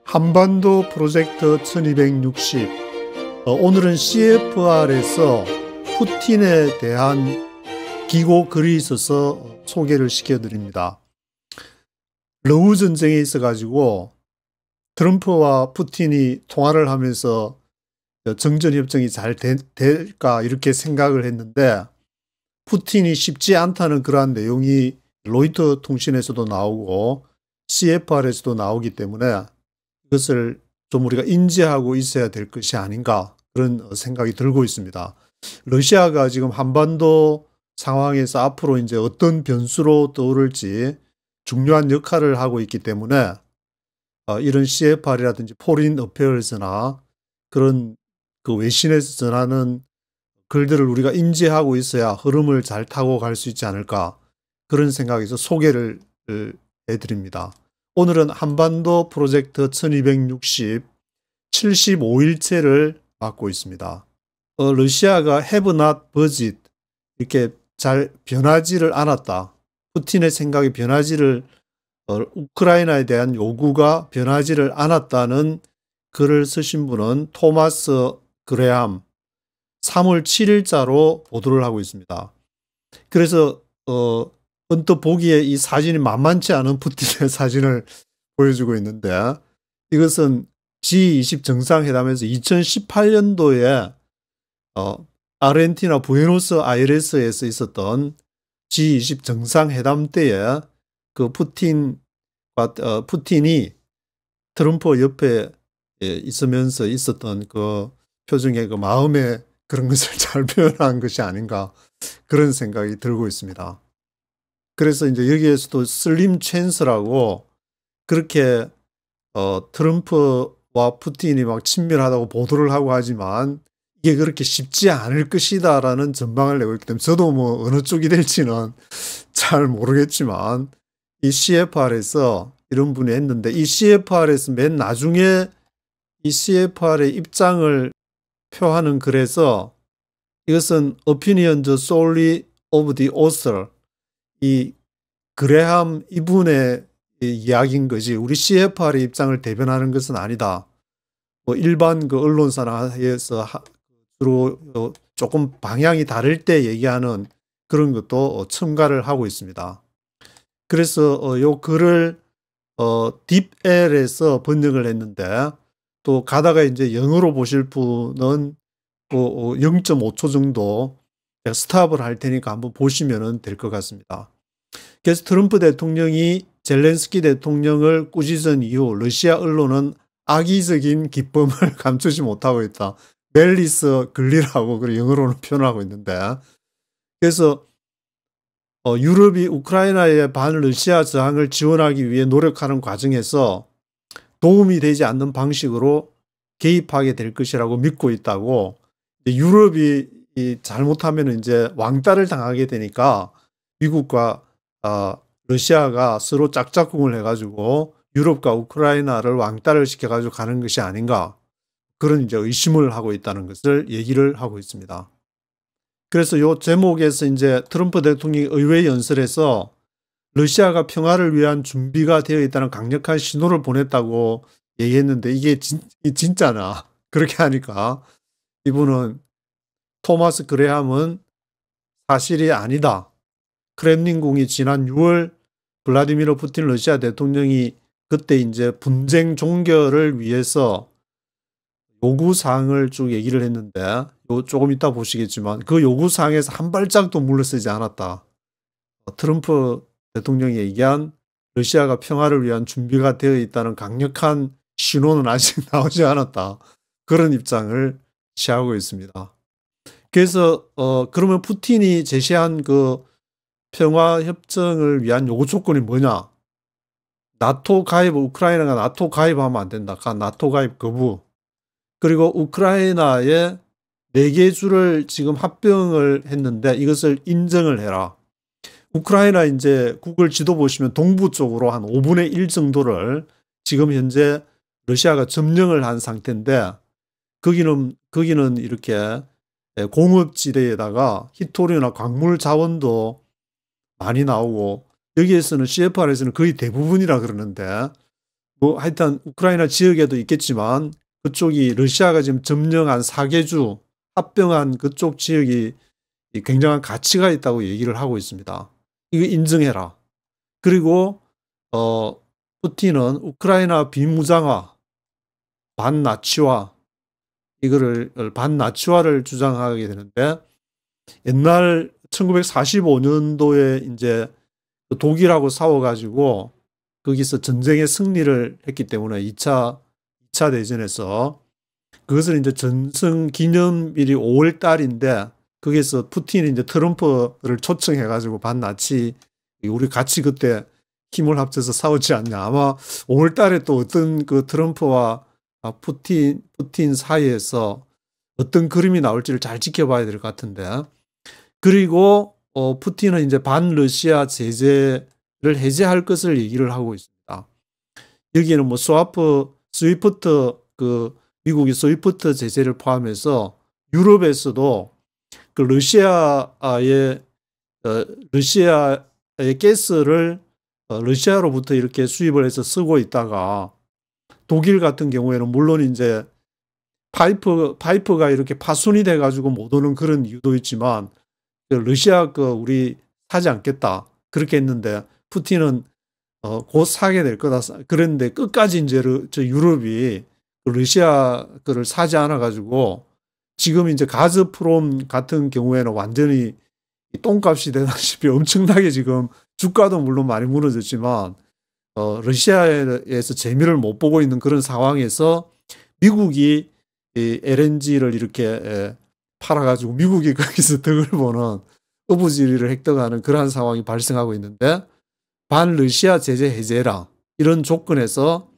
한반도 프로젝트 1260. 오늘은 CFR에서 푸틴에 대한 기고 글이 있어서 소개를 시켜드립니다. 러우 전쟁에 있어 가지고 트럼프와 푸틴이 통화를 하면서 정전협정이 잘 될까 이렇게 생각을 했는데, 푸틴이 쉽지 않다는 그러한 내용이 로이터 통신에서도 나오고 CFR에서도 나오기 때문에 이것을 좀 우리가 인지하고 있어야 될 것이 아닌가, 그런 생각이 들고 있습니다. 러시아가 지금 한반도 상황에서 앞으로 이제 어떤 변수로 떠오를지 중요한 역할을 하고 있기 때문에 이런 CFR이라든지 포린 어페어스나 그런 그 외신에서 전하는 글들을 우리가 인지하고 있어야 흐름을 잘 타고 갈 수 있지 않을까, 그런 생각에서 소개를 해드립니다. 오늘은 한반도 프로젝트 1260 75일째를 맞고 있습니다. 러시아가 have not budget, 이렇게 잘 변하지를 않았다. 푸틴의 생각이 변하지를, 우크라이나에 대한 요구가 변하지를 않았다는 글을 쓰신 분은 토마스 그레함, 3월 7일자로 보도를 하고 있습니다. 그래서 언뜻 보기에 이 사진이 만만치 않은 푸틴의 사진을 보여주고 있는데, 이것은 G20 정상회담에서 2018년도에 아르헨티나 부에노스아이레스에서 있었던 G20 정상회담 때에 그 푸틴이 트럼프 옆에 있으면서 있었던 그 표정의 그 마음의 그런 것을 잘 표현한 것이 아닌가, 그런 생각이 들고 있습니다. 그래서 이제 여기에서도 슬림 찬스라고 그렇게 트럼프와 푸틴이 막 친밀하다고 보도를 하고 하지만 이게 그렇게 쉽지 않을 것이다라는 전망을 내고 있기 때문에, 저도 뭐 어느 쪽이 될지는 잘 모르겠지만 이 CFR에서 이런 분이 했는데, 이 CFR에서 맨 나중에 이 CFR의 입장을 표하는 글에서 이것은 opinions solely of the author, 이 그레함 이분의 이야기인 것이 우리 CFR의 입장을 대변하는 것은 아니다. 뭐 일반 그 언론사나 해서 주로 조금 방향이 다를 때 얘기하는 그런 것도 첨가를 하고 있습니다. 그래서 요 글을 딥엘에서 번역을 했는데, 또 가다가 이제 영어로 보실 분은 0.5초 정도 스탑을 할 테니까 한번 보시면 될 것 같습니다. 그래서 트럼프 대통령이 젤렌스키 대통령을 꾸짖은 이후 러시아 언론은 악의적인 기쁨을 감추지 못하고 있다. 멜리스 글리라고 그 영어로는 표현하고 있는데, 그래서 유럽이 우크라이나의 반러시아 저항을 지원하기 위해 노력하는 과정에서 도움이 되지 않는 방식으로 개입하게 될 것이라고 믿고 있다고, 유럽이 잘못하면 이제 왕따를 당하게 되니까 미국과 러시아가 서로 짝짝꿍을 해가지고 유럽과 우크라이나를 왕따를 시켜가지고 가는 것이 아닌가, 그런 이제 의심을 하고 있다는 것을 얘기를 하고 있습니다. 그래서 요 제목에서 이제 트럼프 대통령이 의회 연설에서 러시아가 평화를 위한 준비가 되어 있다는 강력한 신호를 보냈다고 얘기했는데, 이게 진짜나, 그렇게 하니까 이분은 토마스 그레함은 사실이 아니다. 크렘린궁이 지난 6월 블라디미르 푸틴 러시아 대통령이 그때 이제 분쟁 종결을 위해서 요구사항을 쭉 얘기를 했는데, 조금 이따 보시겠지만 그 요구사항에서 한 발짝도 물러서지 않았다. 트럼프 대통령이 얘기한 러시아가 평화를 위한 준비가 되어 있다는 강력한 신호는 아직 나오지 않았다. 그런 입장을 취하고 있습니다. 그래서 그러면 푸틴이 제시한 그 평화협정을 위한 요구 조건이 뭐냐? 나토 가입, 우크라이나가 나토 가입하면 안 된다. 나토 가입 거부. 그리고 우크라이나에 4개 주를 지금 합병을 했는데 이것을 인정을 해라. 우크라이나 이제 구글 지도 보시면 동부 쪽으로 한 5분의 1 정도를 지금 현재 러시아가 점령을 한 상태인데, 거기는 이렇게 공업지대에다가 히토류나 광물 자원도 많이 나오고, 여기에서는 CFR에서는 거의 대부분이라 그러는데 뭐 하여튼 우크라이나 지역에도 있겠지만 그쪽이 러시아가 지금 점령한 사계주 합병한 그쪽 지역이 굉장한 가치가 있다고 얘기를 하고 있습니다. 이거 인정해라. 그리고 푸틴은 우크라이나 비무장화, 반나치화 이거를 반나치화를 주장하게 되는데 옛날 1945년도에 이제 독일하고 싸워가지고 거기서 전쟁의 승리를 했기 때문에 2차 대전에서 그것을 이제 전승 기념일이 5월 달인데 거기서 푸틴이 이제 트럼프를 초청해가지고 반나치 우리 같이 그때 힘을 합쳐서 싸우지 않냐. 아마 5월 달에 또 어떤 그 트럼프와 푸틴 사이에서 어떤 그림이 나올지를 잘 지켜봐야 될 것 같은데. 그리고 푸틴은 이제 반러시아 제재를 해제할 것을 얘기를 하고 있습니다. 여기에는 뭐 스위프트 그 미국이 스위프트 제재를 포함해서 유럽에서도 그 러시아의 가스를 러시아로부터 이렇게 수입을 해서 쓰고 있다가 독일 같은 경우에는 물론 이제 파이프가 이렇게 파손이 돼가지고 못 오는 그런 이유도 있지만 러시아 우리 사지 않겠다 그렇게 했는데 푸틴은 곧 사게 될 거다. 그랬는데 끝까지 이제 저 유럽이 러시아 거를 사지 않아 가지고 지금 이제 가즈프롬 같은 경우에는 완전히 똥값이 되다시피 엄청나게 지금 주가도 물론 많이 무너졌지만 러시아에서 재미를 못 보고 있는 그런 상황에서 미국이 이 LNG를 이렇게 팔아가지고 미국이 거기서 덕을 보는 어부지리를 획득하는 그러한 상황이 발생하고 있는데 반러시아 제재 해제라 이런 조건에서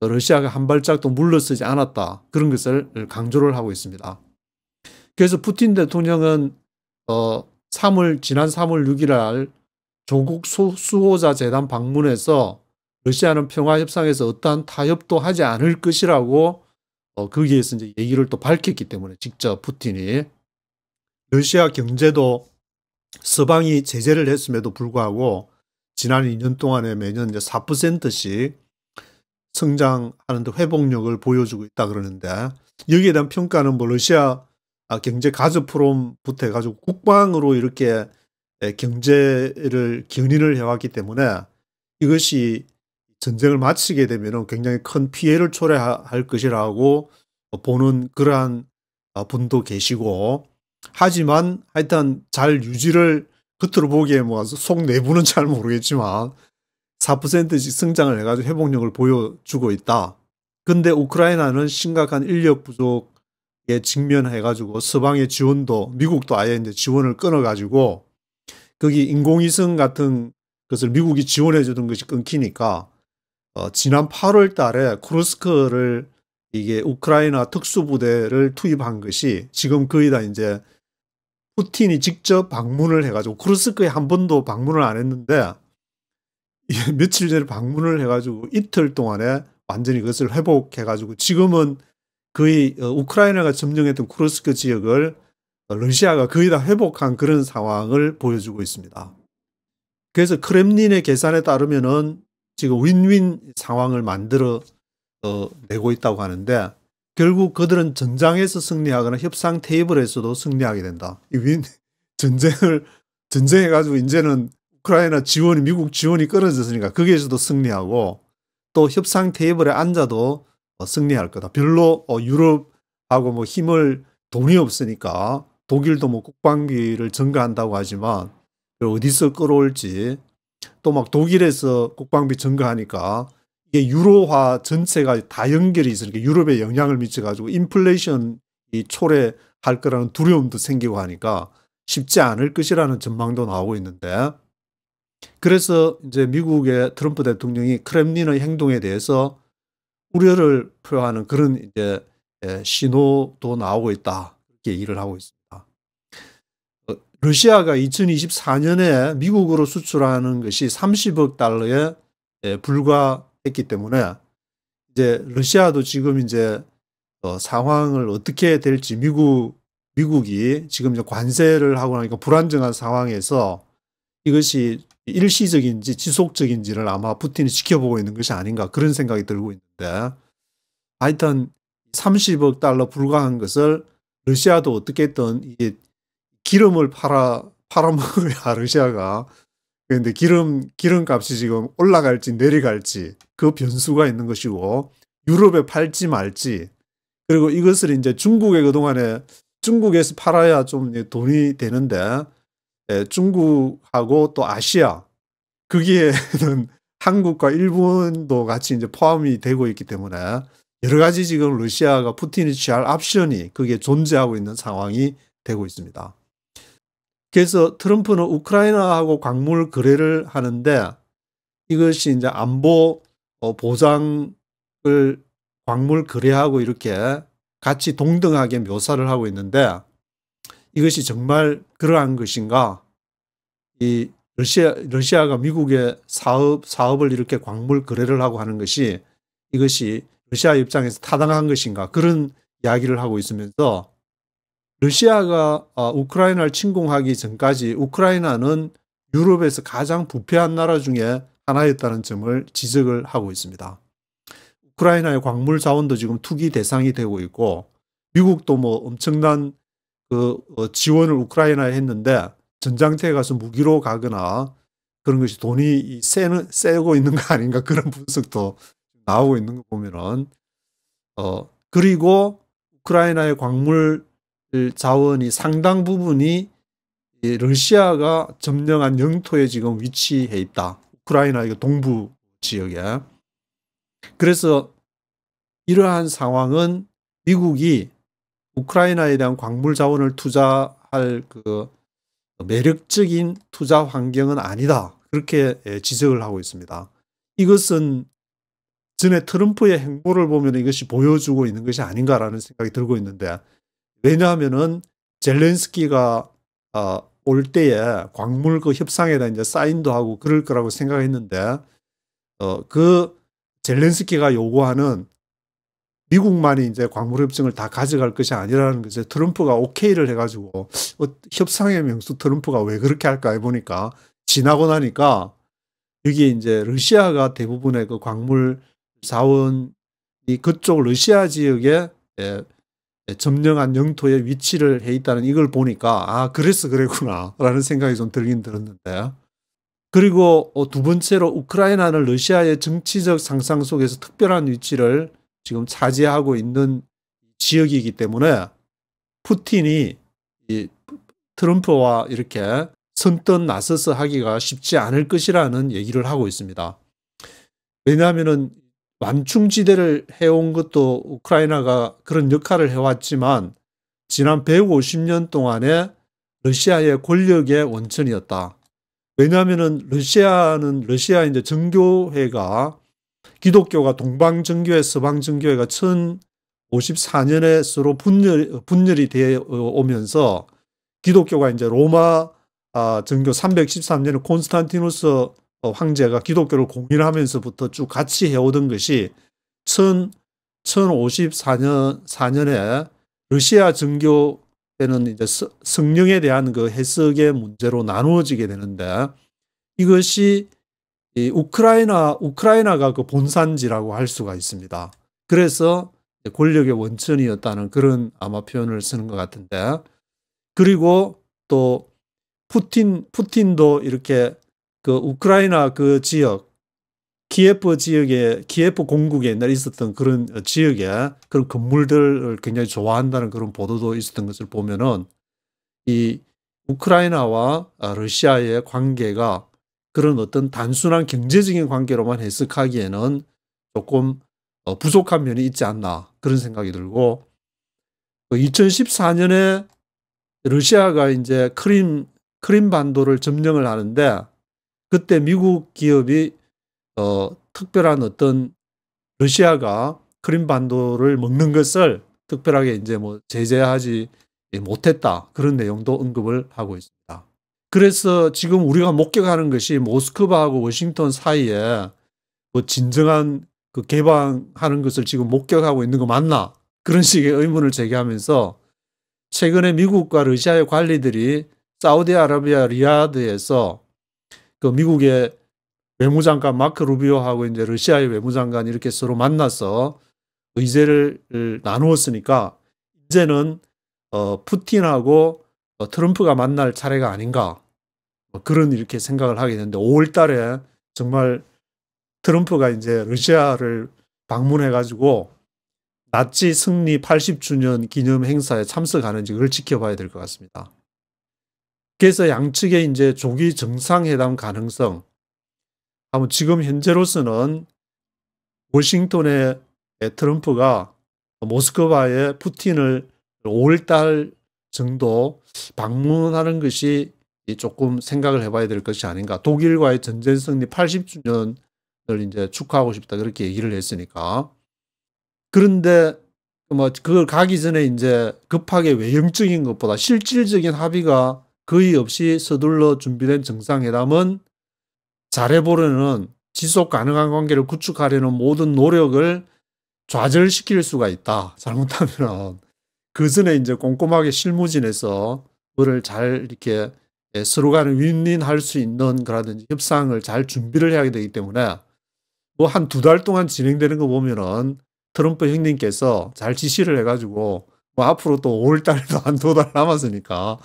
러시아가 한 발짝도 물러서지 않았다. 그런 것을 강조를 하고 있습니다. 그래서 푸틴 대통령은 지난 3월 6일 날 조국 수호자 재단 방문해서 러시아는 평화협상에서 어떠한 타협도 하지 않을 것이라고 거기에서 이제 얘기를 또 밝혔기 때문에 직접 푸틴이 러시아 경제도 서방이 제재를 했음에도 불구하고 지난 2년 동안에 매년 이제 4%씩 성장하는데 회복력을 보여주고 있다 그러는데 여기에 대한 평가는 뭐 러시아 경제 가즈프롬부터 해가지고 국방으로 이렇게 경제를 견인을 해왔기 때문에 이것이 전쟁을 마치게 되면 굉장히 큰 피해를 초래할 것이라고 보는 그러한 분도 계시고 하지만 하여튼 잘 유지를 겉으로 보기에 뭐 속 내부는 잘 모르겠지만 4%씩 성장을 해가지고 회복력을 보여주고 있다. 근데 우크라이나는 심각한 인력 부족에 직면해가지고 서방의 지원도 미국도 아예 이제 지원을 끊어가지고 거기 인공위성 같은 것을 미국이 지원해주던 것이 끊기니까 지난 8월 달에 쿠르스크를 이게 우크라이나 특수부대를 투입한 것이 지금 거의 다 이제 푸틴이 직접 방문을 해가지고 쿠르스크에 한 번도 방문을 안 했는데 며칠 전에 방문을 해가지고 이틀 동안에 완전히 그것을 회복해가지고 지금은 거의 우크라이나가 점령했던 쿠르스크 지역을 러시아가 거의 다 회복한 그런 상황을 보여주고 있습니다. 그래서 크렘린의 계산에 따르면은 지금 윈윈 상황을 만들어 내고 있다고 하는데 결국 그들은 전장에서 승리하거나 협상 테이블에서도 승리하게 된다. 전쟁해가지고 이제는 우크라이나 지원이 미국 지원이 끊어졌으니까 거기에서도 승리하고 또 협상 테이블에 앉아도 승리할 거다. 별로 유럽하고 뭐 돈이 없으니까 독일도 뭐 국방비를 증가한다고 하지만 어디서 끌어올지 또 막 독일에서 국방비 증가하니까 이게 유로화 전체가 다 연결이 있으니까 유럽에 영향을 미쳐가지고 인플레이션이 초래할 거라는 두려움도 생기고 하니까 쉽지 않을 것이라는 전망도 나오고 있는데 그래서 이제 미국의 트럼프 대통령이 크렘린의 행동에 대해서 우려를 표하는 그런 이제 신호도 나오고 있다. 이렇게 얘기를 하고 있습니다. 러시아가 2024년에 미국으로 수출하는 것이 30억 달러에 불과했기 때문에 이제 러시아도 지금 이제 상황을 어떻게 될지 미국이 지금 이제 관세를 하고 나니까 불안정한 상황에서 이것이 일시적인지 지속적인지를 아마 푸틴이 지켜보고 있는 것이 아닌가 그런 생각이 들고 있는데, 하여튼 30억 달러 불과한 것을 러시아도 어떻게든 이게 기름을 팔아먹어야 러시아가, 그런데 기름값이 지금 올라갈지 내려갈지 그 변수가 있는 것이고, 유럽에 팔지 말지, 그리고 이것을 이제 중국에 그동안에 중국에서 팔아야 좀 돈이 되는데, 중국하고 또 아시아, 거기에는 한국과 일본도 같이 이제 포함이 되고 있기 때문에 여러 가지 지금 러시아가 푸틴이 취할 옵션이 그게 존재하고 있는 상황이 되고 있습니다. 그래서 트럼프는 우크라이나하고 광물 거래를 하는데, 이것이 이제 안보 보장을 광물 거래하고 이렇게 같이 동등하게 묘사를 하고 있는데, 이것이 정말 그러한 것인가? 이 러시아가 미국의 사업을 이렇게 광물 거래를 하고 하는 것이, 이것이 러시아 입장에서 타당한 것인가? 그런 이야기를 하고 있으면서, 러시아가 우크라이나를 침공하기 전까지 우크라이나는 유럽에서 가장 부패한 나라 중에 하나였다는 점을 지적을 하고 있습니다. 우크라이나의 광물 자원도 지금 투기 대상이 되고 있고, 미국도 뭐 엄청난 지원을 우크라이나에 했는데, 전장터에 가서 무기로 가거나 그런 것이 돈이 세고 있는 거 아닌가, 그런 분석도 나오고 있는 거 보면은, 그리고 우크라이나의 광물 자원이 상당 부분이 러시아가 점령한 영토에 지금 위치해 있다. 우크라이나 동부 지역에. 그래서 이러한 상황은 미국이 우크라이나에 대한 광물 자원을 투자할 그 매력적인 투자 환경은 아니다. 그렇게 지적을 하고 있습니다. 이것은 전에 트럼프의 행보를 보면 이것이 보여주고 있는 것이 아닌가라는 생각이 들고 있는데, 왜냐하면은 젤렌스키가 올 때에 광물 그 협상에다 이제 사인도 하고 그럴 거라고 생각했는데, 그 젤렌스키가 요구하는 미국만이 이제 광물 협정을 다 가져갈 것이 아니라는 것에 트럼프가 오케이를 해가지고, 협상의 명수 트럼프가 왜 그렇게 할까 해보니까, 지나고 나니까 여기 이제 러시아가 대부분의 그 광물 자원이 그쪽 러시아 지역에 점령한 영토에 위치를 해 있다는 이걸 보니까, 그래서 그랬구나 라는 생각이 좀 들긴 들었는데, 그리고 두 번째로 우크라이나는 러시아의 정치적 상상 속에서 특별한 위치를 지금 차지하고 있는 지역이기 때문에 푸틴이 이 트럼프와 이렇게 선뜻 나서서 하기가 쉽지 않을 것이라는 얘기를 하고 있습니다. 왜냐하면은 완충지대를 해온 것도 우크라이나가 그런 역할을 해왔지만, 지난 150년 동안에 러시아의 권력의 원천이었다. 왜냐하면은 러시아 이제 정교회가, 기독교가 동방정교회, 서방정교회가 1054년에 서로 분열이 되어 오면서, 기독교가 이제 로마 정교 313년에 콘스탄티누스 황제가 기독교를 공인하면서부터 쭉 같이 해오던 것이 1054년에 러시아 정교회는 이제 성령에 대한 그 해석의 문제로 나누어지게 되는데, 이것이 우크라이나가 그 본산지라고 할 수가 있습니다. 그래서 권력의 원천이었다는 그런 아마 표현을 쓰는 것 같은데, 그리고 또 푸틴도 이렇게 그 우크라이나 그 지역, 키예프 공국에 옛날에 있었던 그런 지역에 그런 건물들을 굉장히 좋아한다는 그런 보도도 있었던 것을 보면은, 이 우크라이나와 러시아의 관계가 그런 어떤 단순한 경제적인 관계로만 해석하기에는 조금 부족한 면이 있지 않나, 그런 생각이 들고, 2014년에 러시아가 이제 크림 반도를 점령을 하는데, 그때 미국 기업이 특별한 어떤 러시아가 크림 반도를 먹는 것을 특별하게 이제 뭐 제재하지 못했다, 그런 내용도 언급을 하고 있습니다. 그래서 지금 우리가 목격하는 것이 모스크바하고 워싱턴 사이에 뭐 진정한 그 개방하는 것을 지금 목격하고 있는 거 맞나, 그런 식의 의문을 제기하면서, 최근에 미국과 러시아의 관리들이 사우디아라비아 리야드에서 그 미국의 외무장관 마크 루비오하고 이제 러시아의 외무장관이 이렇게 서로 만나서 의제를 나누었으니까 이제는 푸틴하고 트럼프가 만날 차례가 아닌가, 그런 이렇게 생각을 하게 되는데, 5월 달에 정말 트럼프가 이제 러시아를 방문해 가지고 나치 승리 80주년 기념 행사에 참석하는지 그걸 지켜봐야 될 것 같습니다. 그래서 양측의 이제 조기 정상회담 가능성, 아마 지금 현재로서는 워싱턴의 트럼프가 모스크바에 푸틴을 5월 달 정도 방문하는 것이 조금 생각을 해봐야 될 것이 아닌가. 독일과의 전쟁 승리 80주년을 이제 축하하고 싶다, 그렇게 얘기를 했으니까. 그런데 뭐 그걸 가기 전에 이제 급하게 외형적인 것보다 실질적인 합의가 거의 없이 서둘러 준비된 정상회담은 잘해보려는 지속 가능한 관계를 구축하려는 모든 노력을 좌절시킬 수가 있다. 잘못하면 그 전에 이제 꼼꼼하게 실무진에서 그거를 잘 이렇게 서로 간에 윈윈할 수 있는 그라든지 협상을 잘 준비를 해야 되기 때문에 뭐 한 2달 동안 진행되는 거 보면은 트럼프 형님께서 잘 지시를 해가지고 뭐 앞으로 또 5월 달에도 한 2달 남았으니까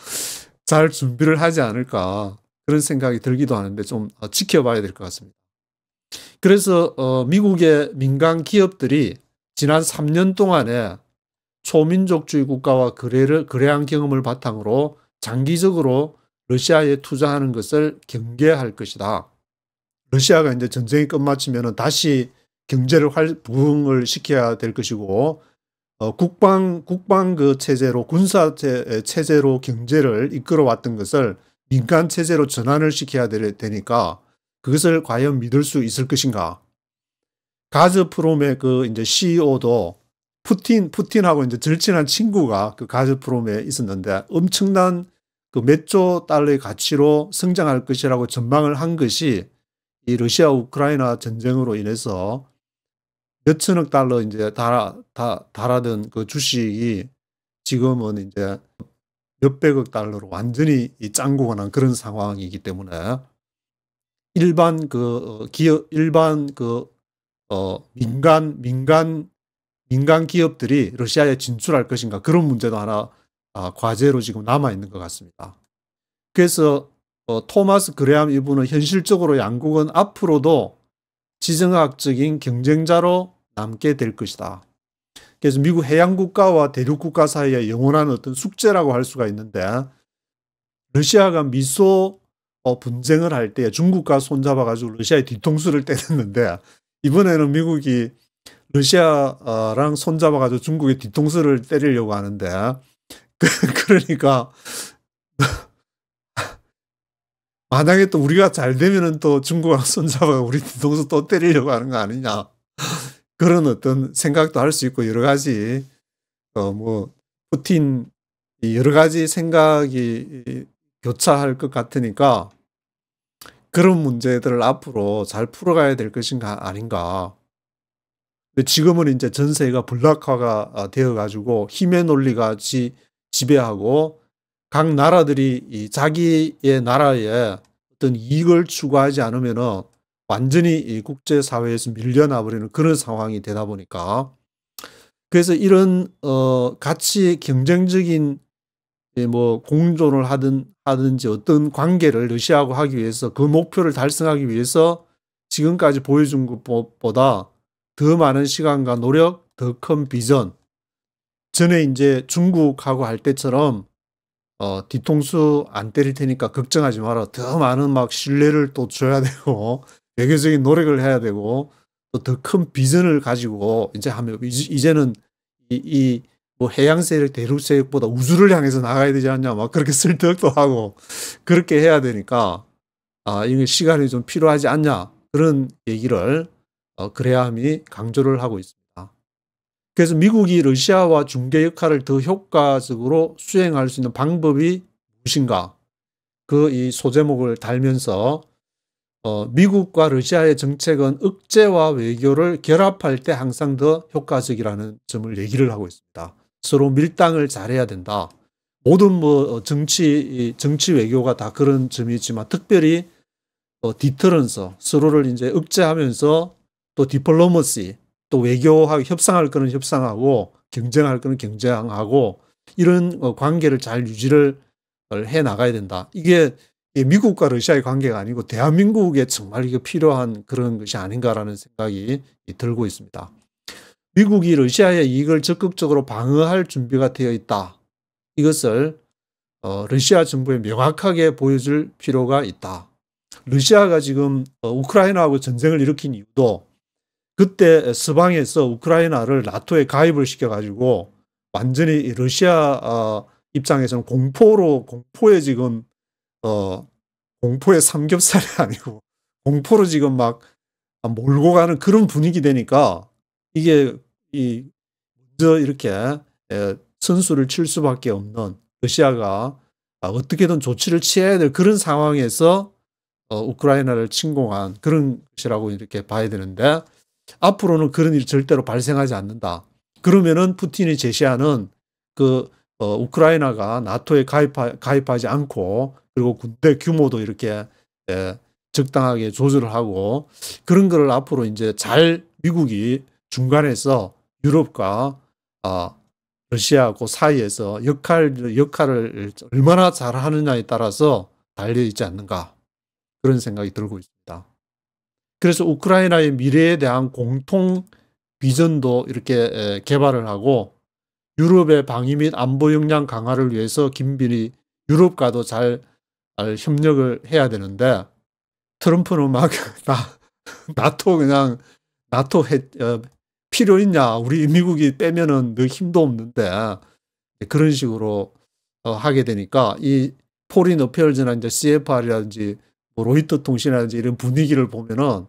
잘 준비를 하지 않을까, 그런 생각이 들기도 하는데 좀 지켜봐야 될 것 같습니다. 그래서 미국의 민간 기업들이 지난 3년 동안에 초민족주의 국가와 거래한 경험을 바탕으로 장기적으로 러시아에 투자하는 것을 경계할 것이다. 러시아가 이제 전쟁이 끝마치면 다시 경제를 부흥을 시켜야 될 것이고, 국방 그 체제로, 군사 체제로 경제를 이끌어왔던 것을 민간 체제로 전환을 시켜야 되니까 그것을 과연 믿을 수 있을 것인가. 가즈프롬의 그 이제 CEO도 푸틴하고 이제 절친한 친구가 그 가즈프롬에 있었는데 엄청난 그 몇 조 달러의 가치로 성장할 것이라고 전망을 한 것이 이 러시아 우크라이나 전쟁으로 인해서 몇 천억 달러 이제 달하던 그 주식이 지금은 이제 몇백억 달러로 완전히 짱구가 난 그런 상황이기 때문에 일반 그 기업, 일반 그 민간 기업들이 러시아에 진출할 것인가, 그런 문제도 하나 과제로 지금 남아 있는 것 같습니다. 그래서 토마스 그레함 이분은 현실적으로 양국은 앞으로도 지정학적인 경쟁자로 남게 될 것이다. 그래서 미국 해양국가와 대륙국가 사이에 영원한 어떤 숙제라고 할 수가 있는데, 러시아가 미소 분쟁을 할 때 중국과 손잡아가지고 러시아의 뒤통수를 때렸는데, 이번에는 미국이 러시아랑 손잡아가지고 중국의 뒤통수를 때리려고 하는데, 그러니까 만약에 또 우리가 잘 되면은 또 중국하고 손잡아 우리 뒤통수 또 때리려고 하는 거 아니냐, 그런 어떤 생각도 할 수 있고, 여러 가지 뭐 푸틴 여러 가지 생각이 교차할 것 같으니까 그런 문제들을 앞으로 잘 풀어가야 될 것인가 아닌가. 근데 지금은 이제 전세가 블락화가 되어가지고 힘의 논리가 지배하고 각 나라들이 자기의 나라에 어떤 이익을 추구하지 않으면은 완전히 이 국제사회에서 밀려나 버리는 그런 상황이 되다 보니까, 그래서 이런 같이 경쟁적인 뭐 공존을 하든지 어떤 관계를 러시아하고 하기 위해서, 그 목표를 달성하기 위해서 지금까지 보여준 것보다 더 많은 시간과 노력, 더 큰 비전, 전에 이제 중국하고 할 때처럼 뒤통수 안 때릴 테니까 걱정하지 마라, 더 많은 막 신뢰를 또 줘야 되고 외교적인 노력을 해야 되고 또 더 큰 비전을 가지고 이제 하면, 이제는 뭐 해양 세력, 대륙 세력보다 우주를 향해서 나가야 되지 않냐, 막 그렇게 설득도 하고 그렇게 해야 되니까 이게 시간이 좀 필요하지 않냐, 그런 얘기를 그레함이 강조를 하고 있습니다. 그래서 미국이 러시아와 중개 역할을 더 효과적으로 수행할 수 있는 방법이 무엇인가, 그 이 소제목을 달면서 미국과 러시아의 정책은 억제와 외교를 결합할 때 항상 더 효과적이라는 점을 얘기를 하고 있습니다. 서로 밀당을 잘해야 된다. 모든 뭐 정치 외교가 다 그런 점이 있지만 특별히 디터런스, 서로를 이제 억제하면서 또 디플로머시, 또 외교하고 협상할 거는 협상하고 경쟁할 거는 경쟁하고 이런 관계를 잘 유지를 해 나가야 된다. 이게 미국과 러시아의 관계가 아니고 대한민국에 정말 이게 필요한 그런 것이 아닌가라는 생각이 들고 있습니다. 미국이 러시아의 이익을 적극적으로 방어할 준비가 되어 있다. 이것을 러시아 정부에 명확하게 보여줄 필요가 있다. 러시아가 지금 우크라이나하고 전쟁을 일으킨 이유도 그때 서방에서 우크라이나를 나토에 가입을 시켜가지고 완전히 러시아 입장에서는 공포에 지금 공포의 삼겹살이 아니고 공포로 지금 막 몰고 가는 그런 분위기 되니까 이게 먼저 이렇게 선수를 칠 수밖에 없는 러시아가 어떻게든 조치를 취해야 될 그런 상황에서 우크라이나를 침공한 그런 것이라고 이렇게 봐야 되는데 앞으로는 그런 일이 절대로 발생하지 않는다. 그러면은 푸틴이 제시하는 우크라이나가 나토에 가입하지 않고 그리고 군대 규모도 이렇게 적당하게 조절을 하고 그런 거를 앞으로 이제 잘 미국이 중간에서 유럽과 러시아 그 사이에서 역할을 얼마나 잘 하느냐에 따라서 달려 있지 않는가 그런 생각이 들고 있습니다. 그래서 우크라이나의 미래에 대한 공통 비전도 이렇게 개발을 하고 유럽의 방위 및 안보 역량 강화를 위해서 긴밀히 유럽과도 잘 협력을 해야 되는데 트럼프는 막 나토 필요 있냐? 우리 미국이 빼면은 너 힘도 없는데 그런 식으로 하게 되니까 이 포린 어페어즈나 이제 CFR이라든지 뭐 로이터 통신이라든지 이런 분위기를 보면은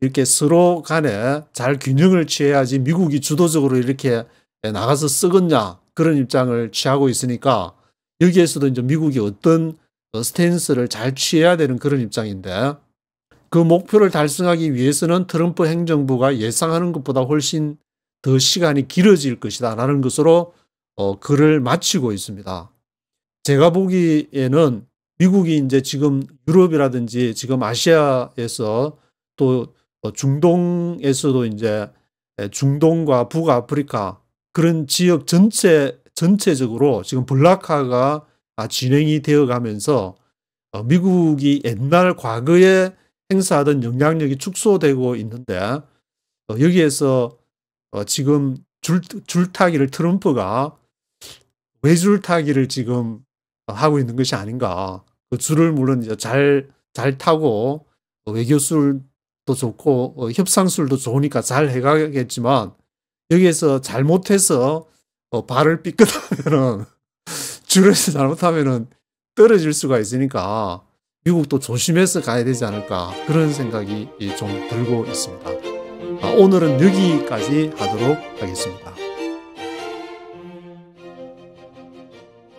이렇게 서로 간에 잘 균형을 취해야지 미국이 주도적으로 이렇게 나가서 쓰겠냐 그런 입장을 취하고 있으니까 여기에서도 이제 미국이 어떤 스탠스를 잘 취해야 되는 그런 입장인데 그 목표를 달성하기 위해서는 트럼프 행정부가 예상하는 것보다 훨씬 더 시간이 길어질 것이다 라는 것으로 글을 마치고 있습니다. 제가 보기에는 미국이 이제 지금 유럽이라든지 지금 아시아에서 또 중동에서도 이제 중동과 북아프리카 그런 지역 전체적으로 지금 블락화가 진행이 되어 가면서 미국이 옛날 과거에 행사하던 영향력이 축소되고 있는데 여기에서 지금 줄타기를 트럼프가 외줄타기를 지금 하고 있는 것이 아닌가. 그 줄을 물론 이제 잘 타고 외교술도 좋고 협상술도 좋으니까 잘 해가겠지만 여기에서 잘못해서 발을 삐끗하면은 줄에서 잘못하면은 떨어질 수가 있으니까 미국도 조심해서 가야 되지 않을까 그런 생각이 좀 들고 있습니다. 오늘은 여기까지 하도록 하겠습니다.